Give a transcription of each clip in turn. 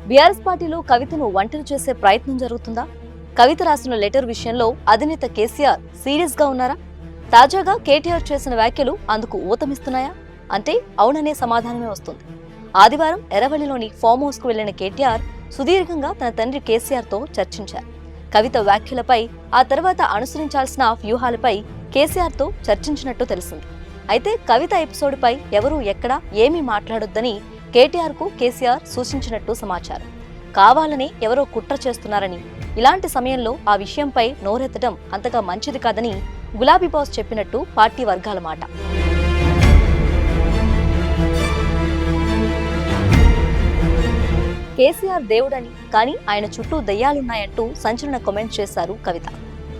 BRS పార్టీలో కవితను ఒంటరి చేసే ప్రయత్నం జరుగుతుందా? కవిత రాసిన లెటర్ విషయంలో అధినేత కేసీఆర్ సీరియస్ గా ఉన్నారా? తాజాగా కేటీఆర్ చేసిన వ్యాఖ్యలు అందుకు ఊతమిస్తున్నాయా అంటే అవుననే సమాధానమే వస్తుంది. ఆదివారం ఎర్రవల్లిలోని ఫామ్ హౌస్ కు వెళ్లిన కేటీఆర్ సుదీర్ఘంగా తన తండ్రి కేసీఆర్ తో చర్చించారు. కవిత వ్యాఖ్యలపై, ఆ తర్వాత అనుసరించాల్సిన వ్యూహాలపై కేసీఆర్ తో చర్చించినట్టు తెలిసింది. అయితే కవిత ఎపిసోడ్ పై ఎవరూ ఎక్కడా ఏమీ మాట్లాడొద్దని కేటీఆర్ కు కేసీఆర్ సూచించినట్టు సమాచారం. కావాలని ఎవరో కుట్ర చేస్తున్నారని, ఇలాంటి సమయంలో ఆ విషయంపై నోరెత్తడం అంతగా మంచిది కాదని గులాబీ బాస్ చెప్పినట్టు పార్టీ వర్గాల మాట. కేసీఆర్ దేవుడని, కానీ ఆయన చుట్టూ దయ్యాలున్నాయంటూ సంచలన కామెంట్ చేశారు కవిత.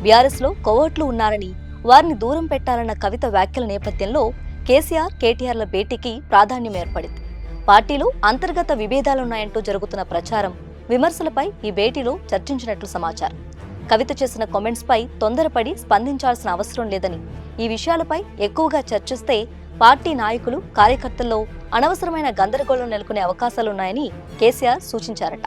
బీఆర్ఎస్ లో కోవర్ట్లు ఉన్నారని, వారిని దూరం పెట్టాలన్న కవిత వ్యాఖ్యల నేపథ్యంలో కేసీఆర్ కేటీఆర్ల భేటీకి ప్రాధాన్యం ఏర్పడింది. పార్టీలో అంతర్గత విభేదాలున్నాయంటూ జరుగుతున్న ప్రచారం, విమర్శలపై ఈ భేటీలో చర్చించినట్లు సమాచారం. కవిత చేసిన కామెంట్స్ పై తొందరపడి స్పందించాల్సిన అవసరం లేదని, ఈ విషయాలపై ఎక్కువగా చర్చిస్తే పార్టీ నాయకులు, కార్యకర్తల్లో అనవసరమైన గందరగోళం నెలకొనే అవకాశాలున్నాయని కేసీఆర్ సూచించారట.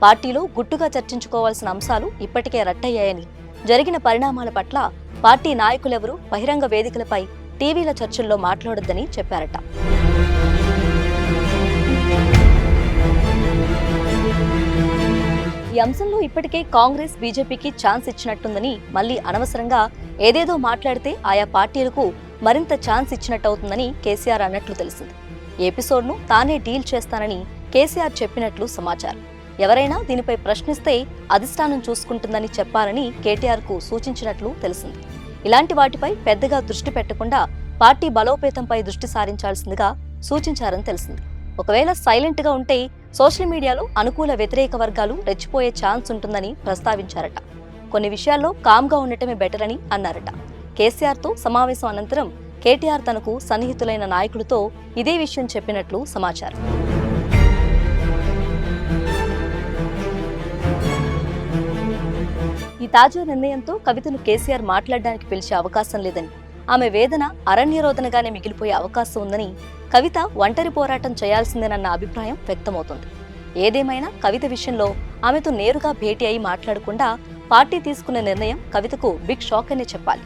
పార్టీలో గుట్టుగా చర్చించుకోవాల్సిన అంశాలు ఇప్పటికే రట్టయ్యాయని, జరిగిన పరిణామాల పట్ల పార్టీ నాయకులెవరూ బహిరంగ వేదికలపై, టీవీల చర్చల్లో మాట్లాడొద్దని చెప్పారట. ఈ అంశంలో ఇప్పటికే కాంగ్రెస్, బీజేపీకి ఛాన్స్ ఇచ్చినట్టుందని, మళ్లీ అనవసరంగా ఏదేదో మాట్లాడితే ఆయా పార్టీలకు మరింత ఛాన్స్ ఇచ్చినట్టవుతుందని కేసీఆర్ అన్నట్లు తెలిసింది. ఈ ఎపిసోడ్ను తానే డీల్ చేస్తానని కేసీఆర్ చెప్పినట్లు సమాచారం. ఎవరైనా దీనిపై ప్రశ్నిస్తే అధిష్టానం చూసుకుంటుందని చెప్పాలని కేటీఆర్ కు సూచించినట్లు తెలిసింది. ఇలాంటి వాటిపై పెద్దగా దృష్టి పెట్టకుండా పార్టీ బలోపేతంపై దృష్టి సారించాల్సిందిగా సూచించారని తెలిసింది. ఒకవేళ సైలెంట్ గా ఉంటే సోషల్ మీడియాలో అనుకూల, వ్యతిరేక వర్గాలు రెచ్చిపోయే ఛాన్స్ ఉంటుందని ప్రస్తావించారట. కొన్ని విషయాల్లో కామ్గా ఉండటమే బెటర్ అని అన్నారట. కేసీఆర్ తో సమావేశం అనంతరం కేటీఆర్ తనకు సన్నిహితులైన నాయకులతో ఇదే విషయం చెప్పినట్లు సమాచారం. ఈ తాజా నిర్ణయంతో కవితను కేసీఆర్ మాట్లాడడానికి పిలిచే అవకాశం లేదని, ఆమె వేదన అరణ్యరోదనగానే మిగిలిపోయే అవకాశం ఉందని, కవిత ఒంటరి పోరాటం చేయాల్సిందేనన్న అభిప్రాయం వ్యక్తమవుతుంది. ఏదేమైనా కవిత విషయంలో ఆమెతో నేరుగా భేటీ అయి మాట్లాడకుండా పార్టీ తీసుకున్న నిర్ణయం కవితకు బిగ్ షాక్ అనే చెప్పాలి.